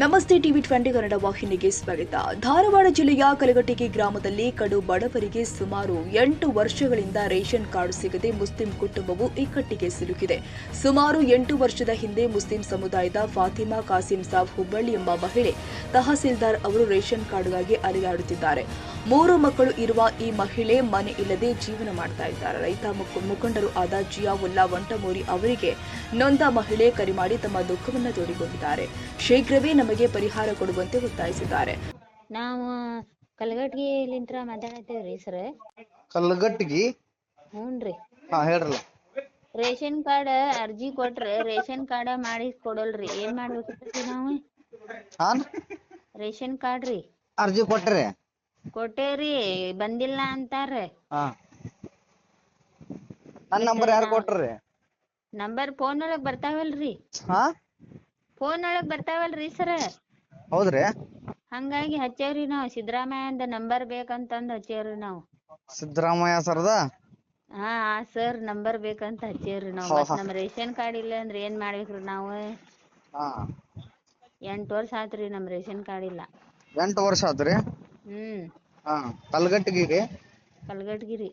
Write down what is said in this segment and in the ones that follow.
ನಮಸ್ತೆ ಟಿವಿ 20 ಕನ್ನಡ ವಾಹಿನಿಗೆ ಸ್ವಾಗತ. ಧಾರವಾಡ ಜಿಲ್ಲೆಯ ಕಲಘಟಗಿ ಗ್ರಾಮದಲ್ಲಿ ಕಡು ಬಡವರಿಗೆ ಸುಮಾರು 8 ವರ್ಷಗಳಿಂದ ರೇಷನ್ ಕಾರ್ಡ್ ಸಿಗದೆ ಮುಸ್ಲಿಂ ಕುಟುಂಬವು ಇಕ್ಕಟ್ಟಿಗೆ ಸಿಲುಕಿದೆ. ಸುಮಾರು 8 ವರ್ಷದ ಹಿಂದೆ ಮುಸ್ಲಿಂ ಸಮುದಾಯದ ಫಾತಿಮಾ ಕಾಸಿಂ ಸಾಬ್ ಹುಬ್ಬಳ್ಳಿ ಎಂಬ ಮಹಿಳೆ ತಹಸೀಲ್ದಾರ್ ಅವರು ರೇಷನ್ ಕಾರ್ಡ್ಗಾಗಿ ಅಲೆದಾಡುತ್ತಿದ್ದಾರೆ. 3 ಮಕ್ಕಳು ಇರುವ ಈ ಮಹಿಳೆ ಮನೆ ಇಲ್ಲದೆ ಜೀವನ ಮಾಡ್ತಾ ಇದ್ದಾರೆ. ರೈತ ಮುಖಂಡರು ಆದ ಜಿಯಾವುಲ್ಲಾ ವಂಟಮೂರಿ ಅವರಿಗೆ ನೊಂದ ಮಹಿಳೆ ಕರೆ ಮಾಡಿ ತಮ್ಮ ದುಃಖವನ್ನು ತೋಡಿಕೊಂಡಿದ್ದಾರೆ. ಶೀಘ್ರವೇ ನಮಗೆ ಪರಿಹಾರ ಕೊಡುವಂತೆ ಒತ್ತಾಯಿಸಿದ್ದಾರೆ. ನಾವು ಕಲಘಟಗಿಲಿಂತ್ರ ಮಾತಾಡತ್ತೀವ್ರಿ ಸರ್. ಕಲಘಟಗಿ? ಹ್ಞೂನ್ರಿ. ಹೇಳ್ರಲ್ಲ. ರೇಷನ್ ಕಾರ್ಡ್ ಅರ್ಜಿ ಕೊಟ್ರೆ ರೇಷನ್ ಕಾರ್ಡ್ ಮಾಡಿ ಕೊಡಲ್ರಿ, ಏನ್ ಮಾಡ್ಬೇಕ್ರಿ ನಾವು? ರೇಷನ್ ಕಾರ್ಡ್ ರೀ ಅರ್ಜಿ ಕೊಟ್ರಿ? ಕೊಟ್ಟೇವ್ರಿ, ಬಂದಿಲ್ಲ ಅಂತಾರ್ರಿ. ನನ್ ನಂಬರ್ ಯಾರು ಕೊಟ್ರಿ? ನಂಬರ್ ಫೋನ್ ಒಳಗ್ ಬರ್ತಾವಲ್ರಿ. ಫೋನ್ ಒಳಗ್ ಬರ್ತಾವಲ್ರಿ ಸರ್. ಹೌದ್ರಿ? ಹಂಗಾಗಿ ಹಚ್ಚೇವ್ರಿ ನಾವು. ಸಿದ್ದರಾಮಯ್ಯಂದ ನಂಬರ್ ಬೇಕಂತಂದ್ ಹಚ್ಚೇವ್ರಿ ನಾವು. ಸಿದ್ದರಾಮಯ್ಯ ಸರ್ದ? ಹಾ ಸರ್ ನಂಬರ್ ಬೇಕಂತ ಹಚ್ಚೇವ್ರಿ ನಾವು. ಮತ್ತ್ ನಮ್ ರೇಷನ್ ಕಾರ್ಡ್ ಇಲ್ಲ ಅಂದ್ರೆ ಏನ್ ಮಾಡ್ಬೇಕ್ರಿ ನಾವು? 8 ವರ್ಷ ಆತ್ರಿ ನಮ್ ರೇಷನ್ ಕಾರ್ಡ್ ಇಲ್ಲ. 8 ವರ್ಷ ಆತ್ರಿ? ಕಲಘಟಗಿರಿ? ಕಲಘಟಗಿರಿ.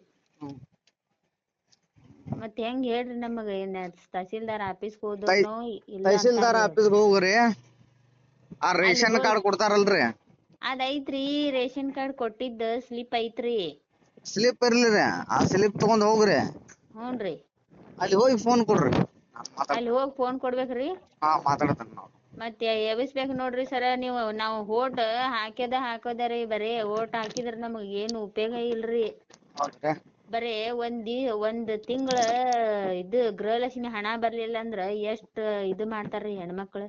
ಮತ್ ಹೆಂಗ್ ಹೇಳ್ರಿ ನಮಗ? ಏನ್ ತಹಸೀಲ್ದಾರ್ ಆಫೀಸ್ಗೆ ಹೋದ್ರುನು ಇಲ್ಲ? ತಹಸೀಲ್ದಾರ್ ಆಫೀಸ್ಗೆ ಹೋಗ್ರಿ, ಆ ರೇಷನ್ ಕಾರ್ಡ್ ಕೊಡ್ತಾರಲ್ರಿ ಅದ್ ಐತ್ರಿ. ರೇಷನ್ ಕಾರ್ಡ್ ಕೊಟ್ಟಿದ್ದ ಸ್ಲಿಪ್ ಐತ್ರಿ. ಸ್ಲಿಪ್ ಇರ್ಲಿರಿ, ಆ ಸ್ಲಿಪ್ ತಗೊಂಡ್ ಹೋಗ್ರಿ. ಹ್ಞೂನ್ರಿ. ಅಲ್ಲಿ ಹೋಗಿ ಫೋನ್ ಕೊಡ್ರಿ. ಅಲ್ಲಿ ಹೋಗಿ ಫೋನ್ ಕೊಡ್ಬೇಕ್ರಿ? ಮಾತಾಡ್ತೇನೆ ನಾವು. ಮತ್ತೆ ಎಬ್ಬಿಸ್ಬೇಕು ನೋಡ್ರಿ ಸರ ನೀವು. ನಾವು ಓಟ್ ಹಾಕೋದರಿ, ಬರೇ ಓಟ್ ಹಾಕಿದ್ರ ನಮಗ್ ಏನು ಉಪಯೋಗ ಇಲ್ರಿ. ಬರೇ ಒಂದ್ ತಿಂಗಳ ಇದು ಗೃಹಲಕ್ಷ್ಮಿ ಹಣ ಬರ್ಲಿಲ್ಲ ಅಂದ್ರ ಎಷ್ಟ್ ಇದು ಮಾಡ್ತಾರ್ರಿ ಹೆಣ್ಮಕ್ಳು.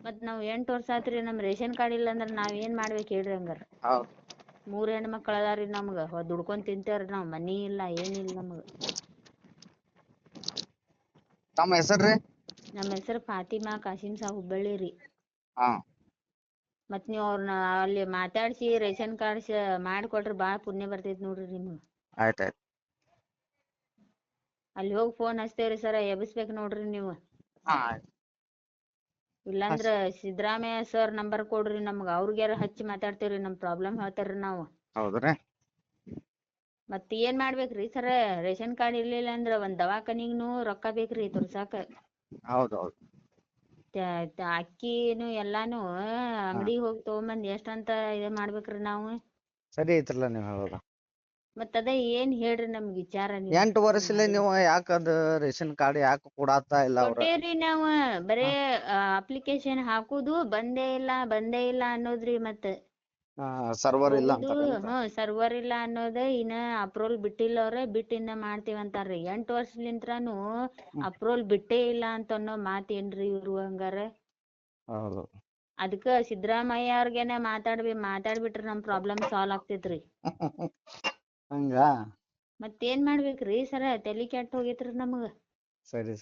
ಮತ್ ನಾವ್ 8 ವರ್ಷ ಆತ್ರಿ ನಮ್ ರೇಷನ್ ಕಾರ್ಡ್ ಇಲ್ಲ ಅಂದ್ರ ನಾವ್ ಏನ್ ಮಾಡ್ಬೇಕ್ ಹೇಳ್ರಿ? ಹಂಗಾರ 3 ಹೆಣ್ಮಕ್ಳು ಅದಾವ್ರಿ ನಮ್ಗ. ದುಡ್ಕೊಂಡ್ ತಿಂತೇವ್ರಿ ನಾವ್. ಮನಿ ಇಲ್ಲ, ಏನಿಲ್ಲ ನಮಗ. ತಮ್ಮ ಹೆಸರ್ರಿ? ನಮ್ಮ ಹೆಸರು ಫಾತಿಮಾ ಕಾಸಿಂ ಸಾಬ್ ಹುಬ್ಬಳ್ಳಿ ರೀ. ಮತ್ ನೀವ್ ಅವ್ರನ್ನ ಅಲ್ಲಿ ಮಾತಾಡ್ಸಿ ರೇಷನ್ ಕಾರ್ಡ್ ಮಾಡ್ಕೊಟ್ರಿ ಬಾಳ ಪುಣ್ಯ ಬರ್ತೈತಿ ನೋಡ್ರಿ ನಿಮ್ಗ. ಆಯ್ತಾಯ್ತು. ಅಲ್ಲಿ ಹೋಗಿ ಫೋನ್ ಹಚ್ತೇವ್ರಿ ಸರ, ಎಬ್ಬಿಸ್ಬೇಕು ನೋಡ್ರಿ ನೀವು. ಇಲ್ಲಾಂದ್ರ ಸಿದ್ದರಾಮಯ್ಯ ಸರ್ ನಂಬರ್ ಕೊಡ್ರಿ ನಮ್ಗ, ಅವ್ರಿಗ್ಯಾರ ಹಚ್ಚಿ ಮಾತಾಡ್ತೇವ್ರಿ. ನಮ್ ಪ್ರಾಬ್ಲಮ್ ಹೇಳ್ತಾರ್ರಿ ನಾವು. ಹೌದ್ರಿ? ಮತ್ ಏನ್ ಮಾಡ್ಬೇಕ್ರಿ ಸರ? ರೇಷನ್ ಕಾರ್ಡ್ ಇರ್ಲಿಲ್ಲ ಅಂದ್ರ ಒಂದ್ ದವಾಖಾನಿಗ್ನು ರೊಕ್ಕ ಬೇಕ್ರಿ ತೋರ್ಸಾಕ. ಹೌದೌದು. ಅಕ್ಕಿನು ಎಲ್ಲಾನು ಅಂಗಡಿಗೆ ಹೋಗಿ ತಗೊಂಬಂದ್ ಎಷ್ಟಂತ ಇದ ಮಾಡ್ಬೇಕ್ರಿ ನಾವು? ಸರಿ ಐತ್ರಲ್ಲ ನೀವ್ ಹೇಳೋದು. ಮತ್ ಅದ ಏನ್ ಹೇಳ್ರಿ ನಮ್ಗ್ ವಿಚಾರ? 8 ವರ್ಷಲೆ ನೀವು ಯಾಕದ ರೇಷನ್ ಕಾರ್ಡ್ ಯಾಕ ಕೊಡಾತಾ ಇಲ್ಲ? ಕೊಟ್ಟೇವ್ರಿ ನಾವು. ಬರೇ ಅಪ್ಲಿಕೇಶನ್ ಹಾಕುದು, ಬಂದೇ ಇಲ್ಲ ಅನ್ನೋದ್ರಿ. ಮತ್ ಸರ್ವರ್ ಇಲ್ಲ ಸರ್ವರ್ ಇಲ್ಲ ಅನ್ನೋದ. ಇನ್ನ ಅಪ್ರೂವಲ್ ಬಿಟ್ಟಿಲ್ಲ ಅವ್ರ, ಬಿಟ್ಟಿಂದ ಮಾಡ್ತೀವಿ ಅಂತಾರ್ರಿ. 8 ವರ್ಷಲಿಂತ್ರಾನು ಅಪ್ರೂವಲ್ ಬಿಟ್ಟೇ ಇಲ್ಲ ಅಂತ ಅನ್ನೋ ಮಾತ್ ಏನ್ರಿ ಇವ್ರು? ಹಂಗಾರ ಅದಕ್ಕ ಸಿದ್ದರಾಮಯ್ಯ ಅವ್ರಿಗೇನೆ ಮಾತಾಡ್ಬಿಟ್ರಿ ನಮ್ ಪ್ರಾಬ್ಲಮ್ ಸಾಲ್ವ್ ಆಗ್ತೈತ್ರಿ. ಹಂಗ ಮತ್ತೇನ್ ಮಾಡ್ಬೇಕ್ರಿ ಸರ? ತಲಿ ಕೆಟ್ಟ ಹೋಗೈತ್ರಿ ನಮಗ. ಸರಿ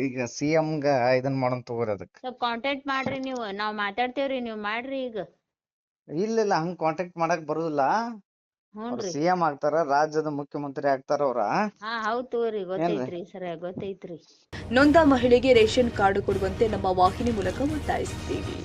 ಈಗ CM ಗ ಇದನ್ ಮಾಡೋಣ ತಗೋರಿ. ಅದಕ್ಕೆ ಸ್ವಲ್ಪ ಕಾಂಟ್ಯಾಕ್ಟ್ ಮಾಡ್ರಿ ನೀವು. ನಾವ್ ಮಾತಾಡ್ತೇವ್ರಿ, ನೀವ್ ಮಾಡ್ರಿ ಈಗ. ಇಲ್ಲ ಹಂಗ್ ಕಾಂಟ್ಯಾಕ್ಟ್ ಮಾಡಕ್ ಬರುದಿಲ್ಲ. ಹ್ಞೂನ್ರಿ. CM ಆಗ್ತಾರ, ರಾಜ್ಯದ ಮುಖ್ಯಮಂತ್ರಿ ಆಗ್ತಾರ ಅವ್ರ. ಹೌದ್ ತಗೋರಿ, ಗೊತ್ತೈತ್ರಿ ಸರ, ಗೊತ್ತೈತ್ರಿ. ನೊಂದ ಮಹಿಳೆಗೆ ರೇಷನ್ ಕಾರ್ಡ್ ಕೊಡುವಂತೆ ನಮ್ಮ ವಾಹಿನಿ ಮೂಲಕ ಒತ್ತಾಯಿಸುತ್ತೀವಿ.